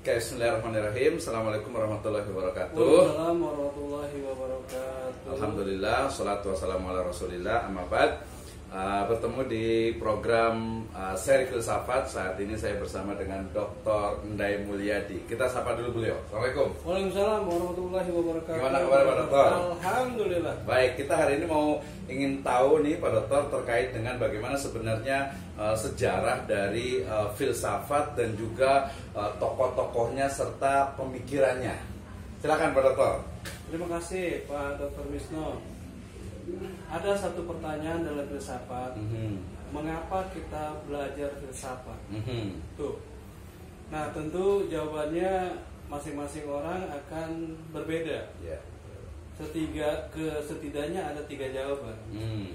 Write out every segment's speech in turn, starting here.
Bismillahirrahmanirrahim. Assalamualaikum warahmatullahi wabarakatuh. Waalaikumsalam warahmatullahi wabarakatuh. Alhamdulillah, salatu wassalamu ala rasulillah, amma ba'd. Bertemu di program seri filsafat. Saat ini saya bersama dengan Dr. Endai Mulyadi. Kita sapa dulu beliau. Assalamualaikum. Waalaikumsalam warahmatullahi wabarakatuh. Gimana kabar Pak Dokter? Alhamdulillah. Baik, kita hari ini ingin tahu nih Pak Dokter terkait dengan bagaimana sebenarnya sejarah dari filsafat dan juga tokoh-tokohnya serta pemikirannya. Silakan Pak Dokter. Terima kasih Pak Dr. Wisnu. Ada satu pertanyaan dalam filsafat. Mengapa kita belajar filsafat? Tuh. Nah, tentu jawabannya masing-masing orang akan berbeda. Yeah. Setidaknya ada 3 jawaban.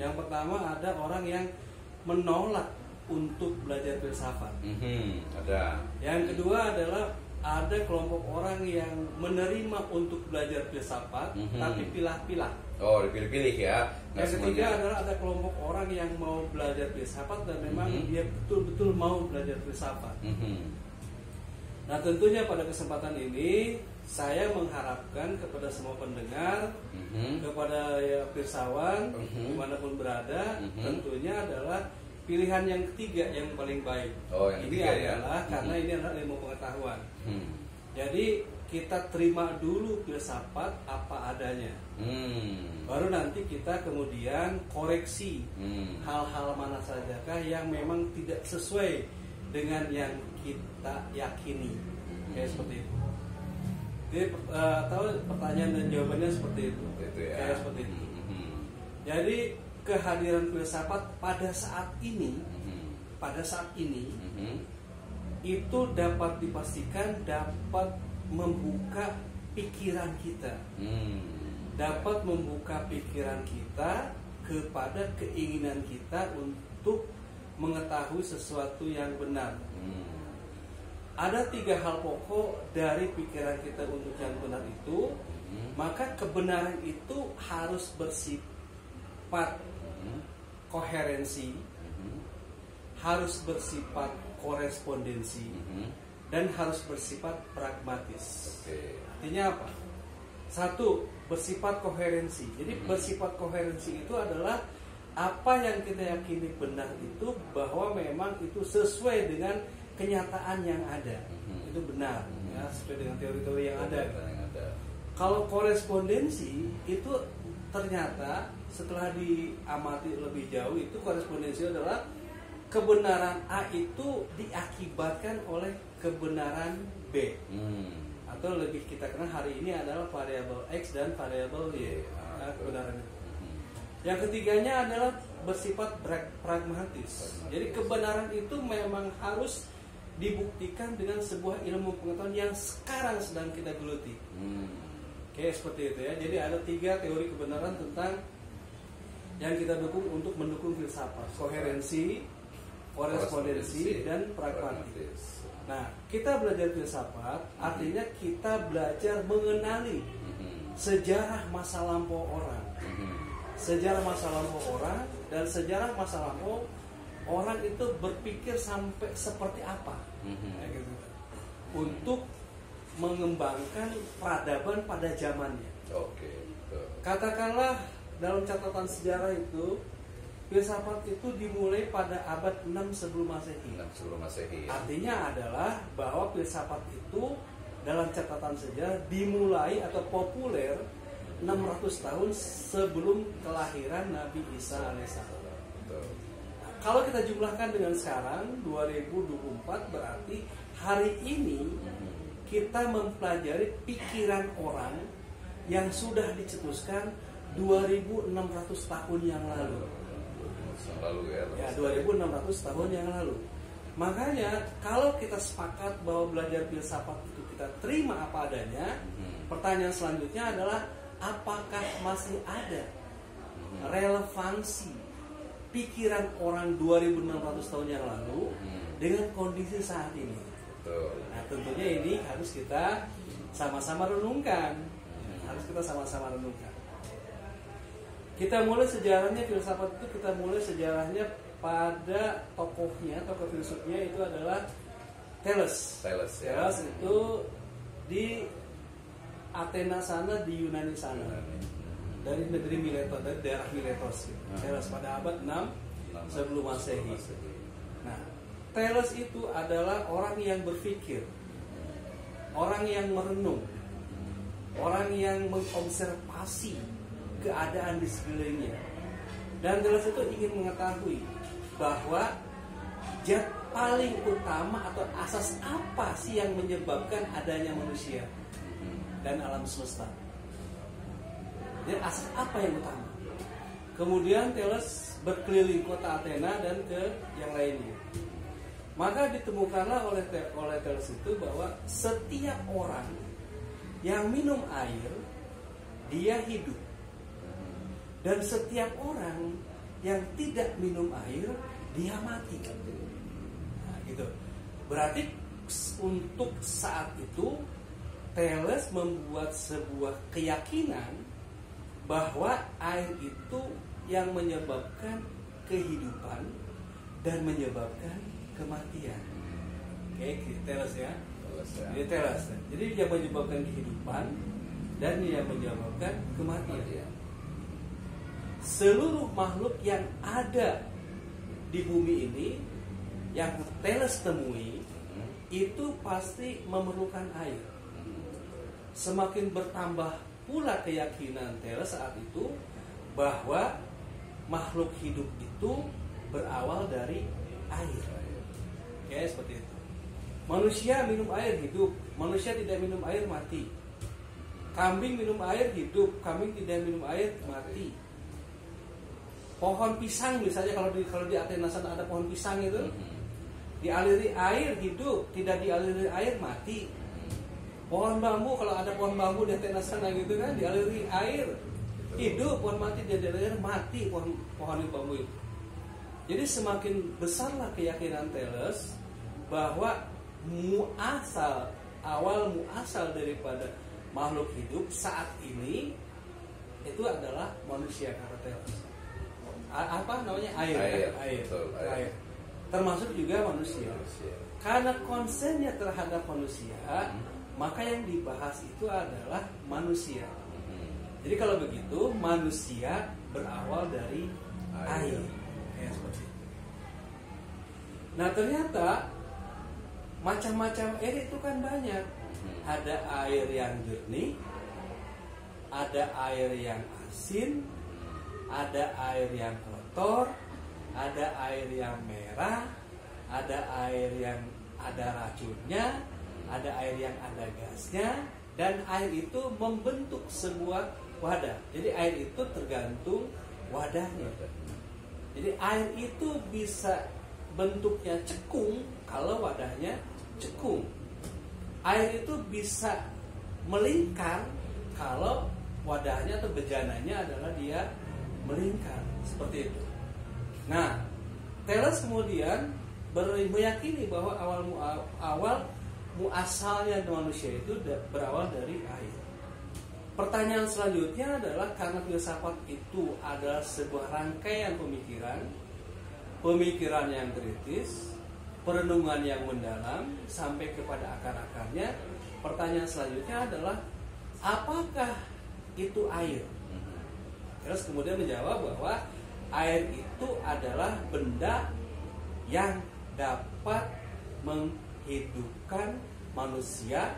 Yang pertama, ada orang yang menolak untuk belajar filsafat. Ada. Yang kedua adalah ada kelompok orang yang menerima untuk belajar filsafat, tapi pilah-pilah. Oh, dipilih-pilih ya. Yang ketiga adalah ada kelompok orang yang mau belajar filsafat dan memang dia betul-betul mau belajar filsafat. Nah, tentunya pada kesempatan ini saya mengharapkan kepada semua pendengar, kepada filsawan dimanapun berada, tentunya adalah pilihan yang ketiga yang paling baik. Oh, yang ini ketiga, adalah ya? Karena ini adalah ilmu pengetahuan. Jadi kita terima dulu filsafat apa adanya. Baru nanti kita kemudian koreksi hal-hal mana sajakah yang memang tidak sesuai dengan yang kita yakini. Kayak seperti itu. Jadi pertanyaan dan jawabannya seperti itu. Ya. Kayak seperti itu. Jadi kehadiran filsafat pada saat ini itu dapat dipastikan dapat membuka pikiran kita. Dapat membuka pikiran kita kepada keinginan kita untuk mengetahui sesuatu yang benar. Ada 3 hal pokok dari pikiran kita untuk yang benar itu. Maka kebenaran itu harus bersifat koherensi, harus bersifat korespondensi, dan harus bersifat pragmatis. Artinya apa? 1, bersifat koherensi. Jadi bersifat koherensi itu adalah apa yang kita yakini benar itu bahwa memang itu sesuai dengan kenyataan yang ada. Itu benar, ya, sesuai dengan teori-teori yang ada. Kalau korespondensi itu ternyata setelah diamati lebih jauh, itu korespondensi adalah kebenaran A itu diakibatkan oleh kebenaran B. Atau lebih kita kenal hari ini adalah variabel X dan variabel Y. Kebenaran itu. Yang ketiganya adalah bersifat pragmatis. Jadi kebenaran itu memang harus dibuktikan dengan sebuah ilmu pengetahuan yang sekarang sedang kita geluti. Oke, seperti itu ya. Jadi ada 3 teori kebenaran tentang yang kita dukung untuk mendukung filsafat: koherensi, korespondensi, dan pragmatis. Nah, kita belajar filsafat artinya kita belajar mengenali sejarah masa lampau orang. Sejarah masa lampau orang dan sejarah masa lampau orang itu berpikir sampai seperti apa. Gitu. Untuk mengembangkan peradaban pada zamannya. Katakanlah dalam catatan sejarah itu filsafat itu dimulai pada abad 6 sebelum Masehi. Artinya adalah bahwa filsafat itu dalam catatan sejarah dimulai atau populer 600 tahun sebelum kelahiran Nabi Isa alaihissalam. Kalau kita jumlahkan dengan sekarang 2024, berarti hari ini kita mempelajari pikiran orang yang sudah dicetuskan 2600 tahun yang lalu. Ya, 2600 tahun yang lalu. Makanya kalau kita sepakat bahwa belajar filsafat itu kita terima apa adanya, pertanyaan selanjutnya adalah apakah masih ada relevansi pikiran orang 2600 tahun yang lalu dengan kondisi saat ini? Nah, tentunya ini harus kita sama-sama renungkan. Kita mulai sejarahnya filsafat itu, kita mulai sejarahnya pada tokohnya, tokoh filsufnya itu adalah Thales. Thales, ya. Thales itu di Athena sana, di Yunani sana. Dari negeri Miletos, dari daerah Miletos. Thales pada abad 6 sebelum Masehi. Nah, Thales itu adalah orang yang berpikir, orang yang merenung, orang yang mengobservasi keadaan di sekelilingnya. Dan Thales itu ingin mengetahui bahwa zat paling utama atau asas apa sih yang menyebabkan adanya manusia dan alam semesta. Jadi asas apa yang utama? Kemudian Thales berkeliling kota Athena dan ke yang lainnya. Maka ditemukanlah oleh Thales itu bahwa setiap orang yang minum air dia hidup, dan setiap orang yang tidak minum air dia mati. Nah, gitu. Berarti untuk saat itu Thales membuat sebuah keyakinan bahwa air itu yang menyebabkan kehidupan dan menyebabkan kematian. Oke, Thales ya. Jadi Thales. Jadi dia menyebabkan kehidupan dan dia menyebabkan kematian. Seluruh makhluk yang ada di bumi ini yang Thales temui itu pasti memerlukan air. Semakin bertambah pula keyakinan Thales saat itu bahwa makhluk hidup itu berawal dari air. Oke, seperti itu. Manusia minum air hidup, manusia tidak minum air mati. Kambing minum air hidup, kambing tidak minum air mati. Pohon pisang misalnya, kalau di Athena sana ada pohon pisang itu, dialiri air hidup, tidak dialiri air mati. Pohon bambu, kalau ada pohon bambu di Athena sana gitu kan, dialiri air hidup, pohon mati dia dialiri air mati, pohon bambu itu. Jadi semakin besarlah keyakinan Thales bahwa awal muasal daripada makhluk hidup saat ini itu adalah manusia, kata Thales. Apa namanya? Air. Termasuk juga manusia. Karena konsennya terhadap manusia, maka yang dibahas itu adalah manusia. Jadi kalau begitu, manusia berawal dari air. Kayak seperti itu. Nah, ternyata macam-macam air itu kan banyak. Ada air yang jernih, ada air yang asin, ada air yang kotor, ada air yang merah, ada air yang ada racunnya, ada air yang ada gasnya, dan air itu membentuk sebuah wadah. Jadi air itu tergantung wadahnya. Jadi air itu bisa bentuknya cekung kalau wadahnya cekung. Air itu bisa melingkar kalau wadahnya atau bejananya adalah dia melingkar, seperti itu. Nah, Thales kemudian meyakini bahwa awal muasalnya manusia itu berawal dari air. Pertanyaan selanjutnya adalah, karena filsafat itu adalah sebuah rangkaian pemikiran yang kritis, perenungan yang mendalam sampai kepada akar-akarnya. Pertanyaan selanjutnya adalah, apakah itu air? Terus kemudian menjawab bahwa air itu adalah benda yang dapat menghidupkan manusia,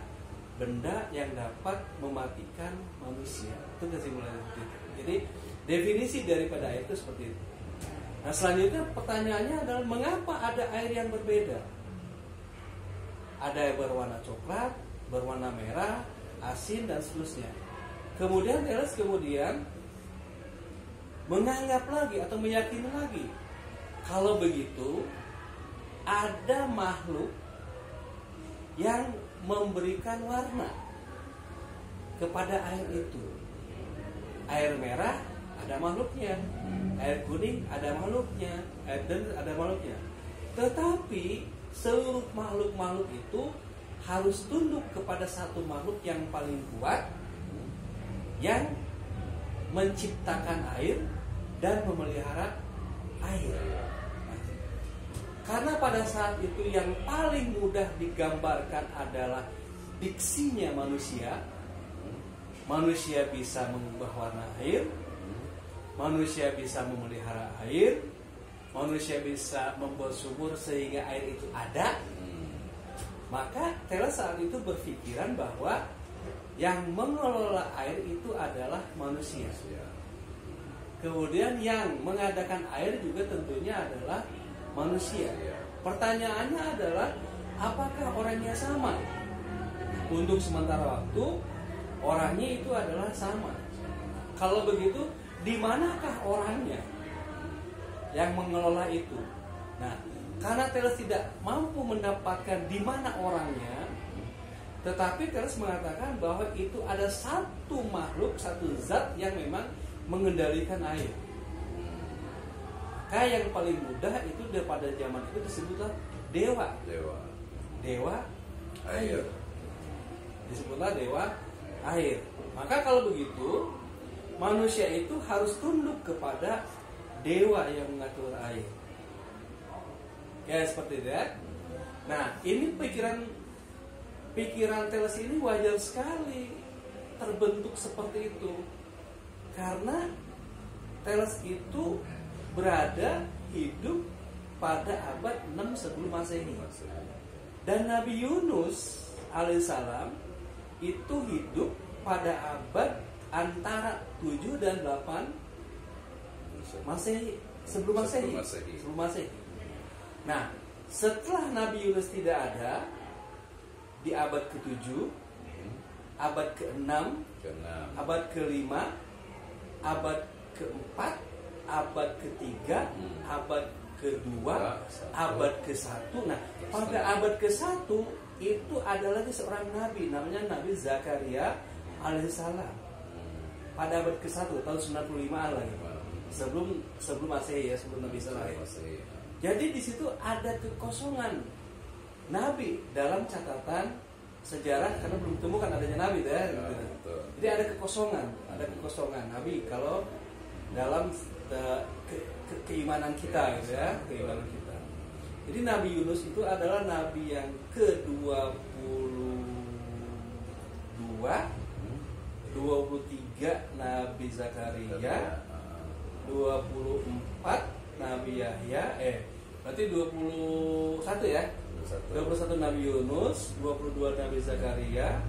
benda yang dapat mematikan manusia. Itu kesimpulannya seperti itu. Jadi definisi daripada air itu seperti itu. Nah, selanjutnya pertanyaannya adalah, mengapa ada air yang berbeda? Ada yang berwarna coklat, berwarna merah, asin, dan seterusnya. Kemudian Thales menganggap lagi atau meyakini lagi, kalau begitu ada makhluk yang memberikan warna kepada air itu. Air merah ada makhluknya, air kuning ada makhluknya, air dan ada makhluknya. Tetapi seluruh makhluk-makhluk itu harus tunduk kepada satu makhluk yang paling kuat, yang menciptakan air dan memelihara air. Karena pada saat itu yang paling mudah digambarkan adalah diksinya manusia. Manusia bisa mengubah warna air, manusia bisa memelihara air, manusia bisa membuat sumur sehingga air itu ada. Maka Thales saat itu berpikiran bahwa yang mengelola air itu adalah manusia. Kemudian yang mengadakan air juga tentunya adalah manusia. Pertanyaannya adalah, apakah orangnya sama? Untuk sementara waktu, orangnya itu adalah sama. Kalau begitu, di manakah orangnya yang mengelola itu? Nah, karena Thales tidak mampu mendapatkan di mana orangnya, tetapi Thales mengatakan bahwa itu ada satu makhluk, satu zat yang memang mengendalikan air. Maka yang paling mudah itu pada zaman itu disebutlah dewa. Dewa air. Disebutlah dewa air. Maka kalau begitu, manusia itu harus tunduk kepada dewa yang mengatur air. Ya seperti itu ya. Nah, ini pikiran Thales ini wajar sekali terbentuk seperti itu. Karena Thales itu berada hidup pada abad 6 sebelum Masehi. Dan Nabi Yunus alaihissalam itu hidup pada abad antara 7 dan 8 Masehi, sebelum Masehi. Nah, setelah Nabi Yunus tidak ada di abad ke-7, abad ke-6, abad ke-5, abad ke-4, abad ke-3, abad ke-2, abad ke-1. Nah, pada abad ke-1 itu ada lagi seorang nabi namanya Nabi Zakaria alaihissalam. Pada abad ke-1 tahun 95 lagi. Sebelum Masehi ya, sebelum Nabi Saleh. Jadi di situ ada kekosongan nabi dalam catatan sejarah karena belum ditemukan adanya nabi ya. Jadi ada kekosongan nabi kalau dalam keimanan kita gitu ya, keimanan kita. Jadi Nabi Yunus itu adalah nabi yang ke-22, 23 Nabi Zakaria, 24 Nabi Yahya, berarti 21 ya. 21 Nabi Yunus, 22 Nabi Zakaria,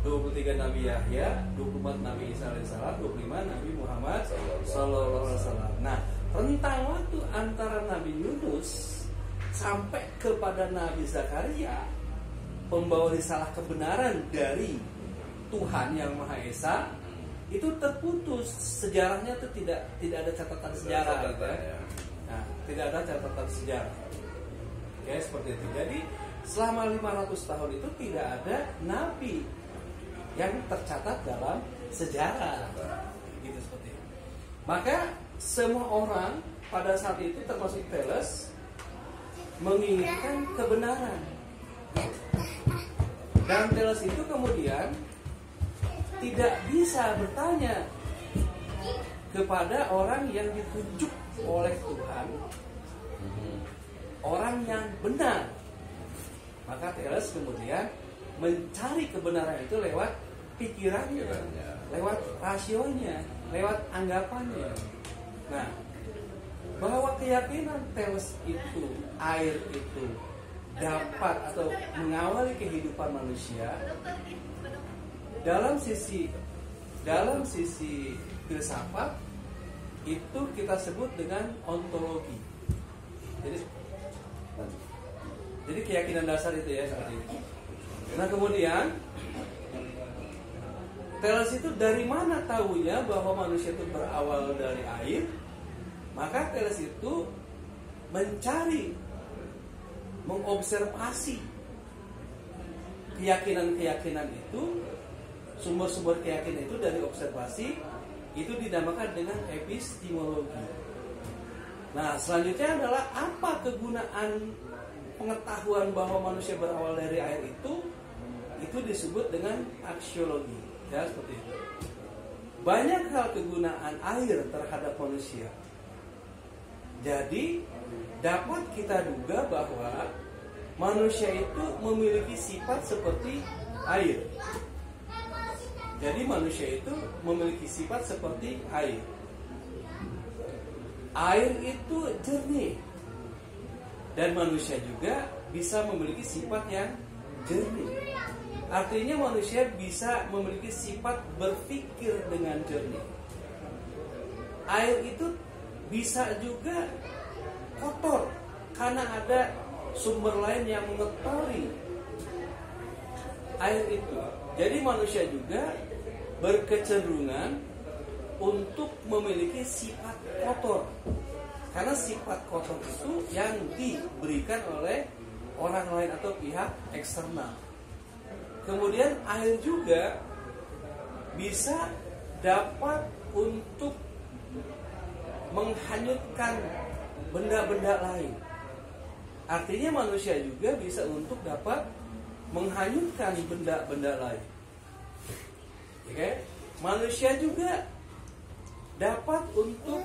23 Nabi Yahya, 24 Nabi Isa alaihissalam, 25 Nabi Muhammad sallallahu alaihi wasallam. Nah, rentang waktu antara Nabi Yunus sampai kepada Nabi Zakaria, pembawa risalah kebenaran dari Tuhan yang Maha Esa, itu terputus. Sejarahnya itu tidak ada catatan sejarah. Nah, tidak ada catatan sejarah. Ya, seperti itu. Jadi selama 500 tahun itu tidak ada nabi yang tercatat dalam sejarah. Gitu seperti itu. Maka semua orang pada saat itu termasuk Thales menginginkan kebenaran. Dan Thales itu kemudian tidak bisa bertanya kepada orang yang ditunjuk oleh Tuhan, orang yang benar. Maka Thales kemudian mencari kebenaran itu lewat pikirannya, lewat rasionya, lewat anggapannya. Nah, bahwa keyakinan Thales itu, air itu dapat atau mengawali kehidupan manusia dalam sisi filsafat itu kita sebut dengan ontologi. Jadi keyakinan dasar itu ya seperti itu. Nah, kemudian Thales itu dari mana tahunya bahwa manusia itu berawal dari air? Maka Thales itu mencari, mengobservasi keyakinan-keyakinan itu, sumber-sumber keyakinan itu dari observasi, itu dinamakan dengan epistemologi. Nah, selanjutnya adalah apa kegunaan pengetahuan bahwa manusia berawal dari air itu disebut dengan aksiologi. Ya, seperti itu. Banyak hal kegunaan air terhadap manusia. Jadi dapat kita duga bahwa manusia itu memiliki sifat seperti air. Jadi manusia itu memiliki sifat seperti air. Air itu jernih. Dan manusia juga bisa memiliki sifat yang jernih. Artinya manusia bisa memiliki sifat berpikir dengan jernih. Air itu bisa juga kotor karena ada sumber lain yang mengotori air itu. Jadi manusia juga berkecenderungan untuk memiliki sifat kotor. Karena sifat kotor itu yang diberikan oleh orang lain atau pihak eksternal. Kemudian air juga bisa dapat untuk menghanyutkan benda-benda lain. Artinya manusia juga bisa untuk dapat menghanyutkan benda-benda lain. Oke? Manusia juga dapat untuk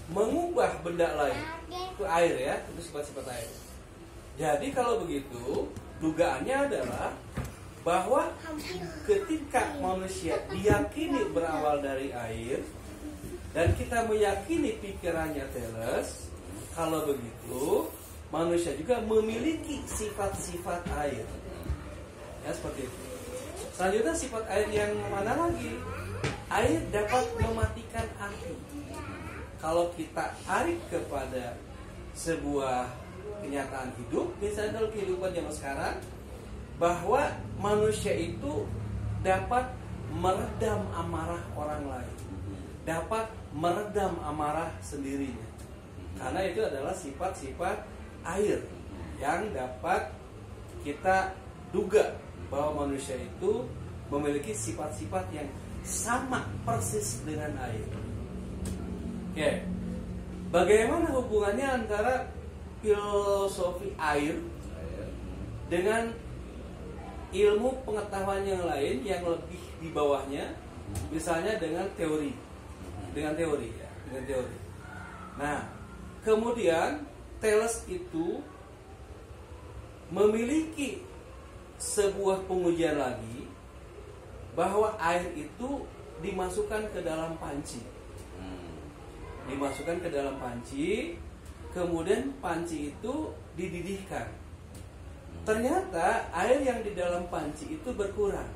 mengubah benda lain. Itu air ya, itu sifat-sifat air. Jadi kalau begitu, dugaannya adalah bahwa ketika manusia diyakini berawal dari air dan kita meyakini pikirannya Thales, kalau begitu manusia juga memiliki sifat-sifat air. Ya, seperti itu. Selanjutnya sifat air yang mana lagi? Air dapat mematikan api. Kalau kita tarik kepada sebuah kenyataan hidup, misalnya dalam kehidupan zaman sekarang, bahwa manusia itu dapat meredam amarah orang lain, dapat meredam amarah sendirinya. Karena itu adalah sifat-sifat air yang dapat kita duga bahwa manusia itu memiliki sifat-sifat yang sama persis dengan air. Oke, bagaimana hubungannya antara filosofi air dengan ilmu pengetahuan yang lain yang lebih di bawahnya, misalnya dengan teori, ya. Nah, kemudian Thales itu memiliki sebuah pengujian lagi bahwa air itu dimasukkan ke dalam panci. Dimasukkan ke dalam panci, kemudian panci itu dididihkan. Ternyata air yang di dalam panci itu berkurang.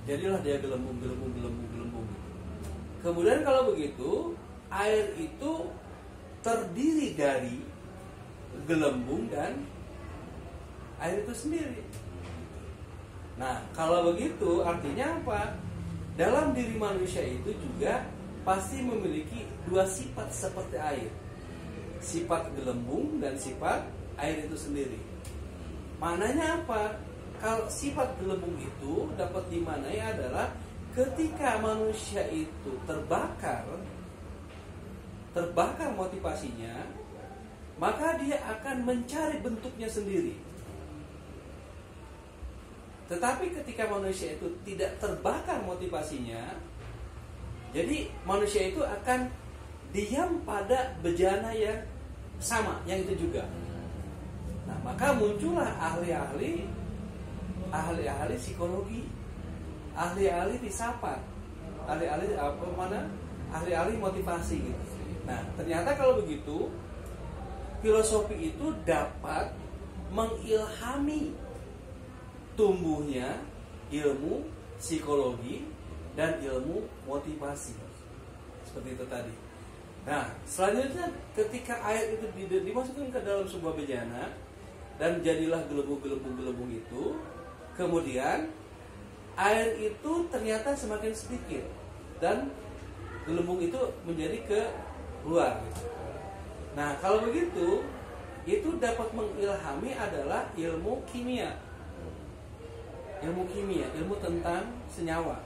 Jadilah dia gelembung. Kemudian kalau begitu, air itu terdiri dari gelembung dan air itu sendiri. Nah, kalau begitu artinya apa? Dalam diri manusia itu juga pasti memiliki dua sifat seperti air. Sifat gelembung dan sifat air itu sendiri. Maknanya apa? Kalau sifat gelembung itu dapat dimaknai adalah ketika manusia itu terbakar motivasinya, maka dia akan mencari bentuknya sendiri. Tetapi ketika manusia itu tidak terbakar motivasinya, jadi manusia itu akan diam pada bejana yang sama, yang itu juga. Nah, maka muncullah ahli-ahli psikologi, ahli-ahli filsafat, ahli-ahli motivasi gitu. Nah, ternyata kalau begitu, filosofi itu dapat mengilhami tumbuhnya ilmu psikologi dan ilmu motivasi. Seperti itu tadi. Nah, selanjutnya ketika air itu dimasukkan ke dalam sebuah bejana dan jadilah gelembung itu, kemudian air itu ternyata semakin sedikit dan gelembung itu menjadi keluar. Nah, kalau begitu, itu dapat mengilhami adalah ilmu kimia, ilmu tentang senyawa,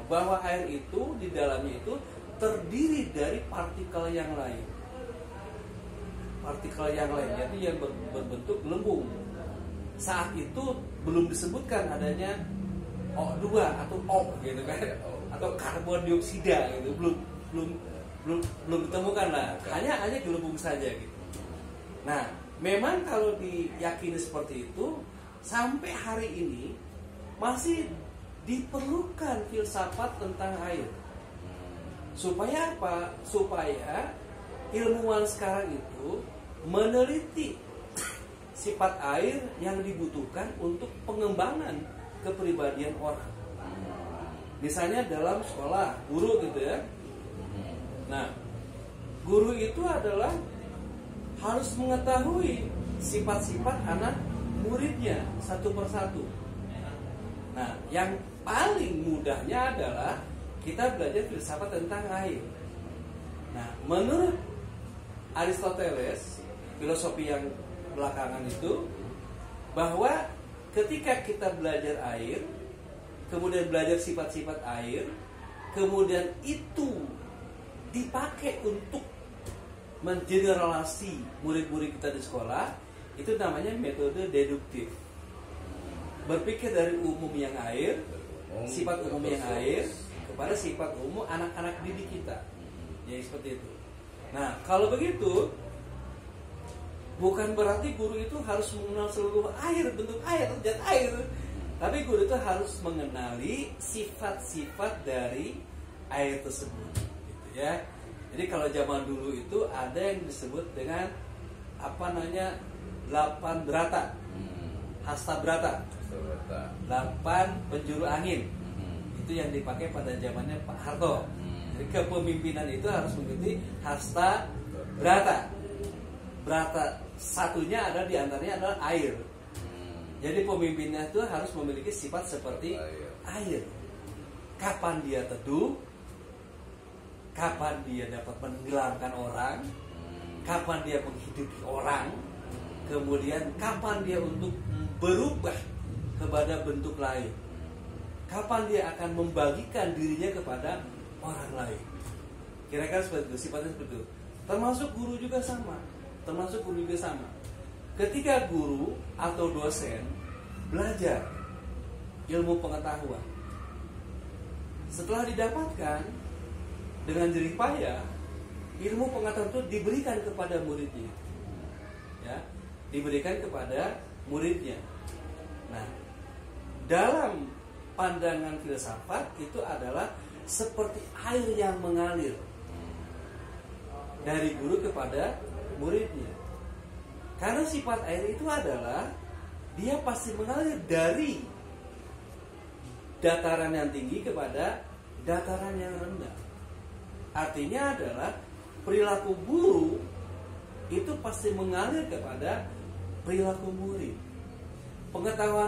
bahwa air itu di dalamnya itu terdiri dari partikel yang lain, jadi yang berbentuk gelembung. Saat itu belum disebutkan adanya O2 atau O gitu kan, atau karbon dioksida gitu, belum ditemukan lah, hanya gelembung saja gitu. Nah, memang kalau diyakini seperti itu, sampai hari ini masih diperlukan filsafat tentang air. Supaya apa? Supaya ilmuwan sekarang itu meneliti sifat air yang dibutuhkan untuk pengembangan kepribadian orang. Misalnya dalam sekolah, guru gitu ya. Nah, guru itu adalah harus mengetahui sifat-sifat anak muridnya satu persatu. Nah, yang paling mudahnya adalah kita belajar filsafat tentang air. Nah, menurut Aristoteles, filosofi yang belakangan itu, bahwa ketika kita belajar air, kemudian belajar sifat-sifat air, kemudian itu dipakai untuk mengeneralisasi murid-murid kita di sekolah, itu namanya metode deduktif. Berpikir dari umum yang air, sifat umum yang air, kepada sifat umum anak-anak didik kita. Ya seperti itu. Nah, kalau begitu, bukan berarti guru itu harus mengenal seluruh air, bentuk air, zat air. Tapi guru itu harus mengenali sifat-sifat dari air tersebut, gitu ya. Jadi kalau zaman dulu itu ada yang disebut dengan 8 brata, hasta brata, 8 penjuru angin. Itu yang dipakai pada zamannya Pak Harto. Jadi kepemimpinan itu harus mengikuti hasta brata. Brata satunya ada, diantaranya adalah air. Jadi pemimpinnya itu harus memiliki sifat seperti air. Kapan dia teduh, kapan dia dapat menenggelamkan orang, kapan dia menghidupi orang, kemudian kapan dia untuk berubah kepada bentuk lain, kapan dia akan membagikan dirinya kepada orang lain. Kira-kira seperti itu, sifatnya seperti itu. Termasuk guru juga sama. Ketika guru atau dosen belajar ilmu pengetahuan, setelah didapatkan dengan jerih payah, ilmu pengetahuan itu diberikan kepada muridnya, ya, diberikan kepada muridnya. Nah, dalam pandangan filsafat itu adalah seperti air yang mengalir dari guru kepada muridnya. Karena sifat air itu adalah dia pasti mengalir dari dataran yang tinggi kepada dataran yang rendah. Artinya adalah perilaku guru itu pasti mengalir kepada perilaku murid. Pengetahuan